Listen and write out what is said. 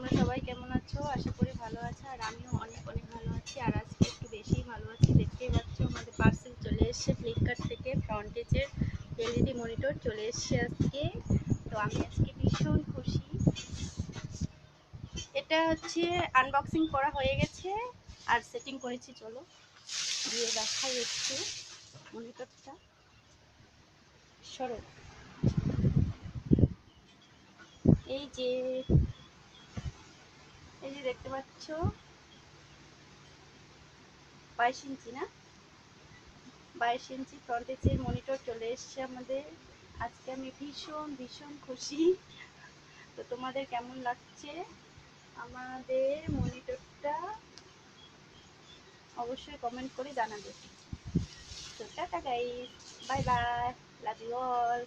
তোমরা সবাই কেমন আছো? আশা করি ভালো আছো, আর আমিও অনেক অনেক ভালো আছি। আর আজকে একটু বেশিই ভালো আছি। দেখতেই পাচ্ছ আমাদের পার্সেল চলে এসেছে ফ্লিপকার্ট থেকে। ফ্রন্টেজের এলইডি মনিটর চলে এসেছে আজকে। তো আমি আজকে ভীষণ খুশি। এটা হচ্ছে আনবক্সিং করা হয়ে গেছে আর সেটিং করেছি। চলো দিয়ে দেখাই একটু মনিটরটা। সরো, এই যে দেখতে পাচ্ছ 22 ইঞ্চি না, 22 ইঞ্চি ফ্রন্টেজের মনিটর চলে এসছে আমাদের আজকে। আমি ভীষণ ভীষণ খুশি। তো তোমাদের কেমন লাগছে আমাদের মনিটরটা অবশ্যই কমেন্ট করে জানাবে। তো tata guys, bye bye, love you all.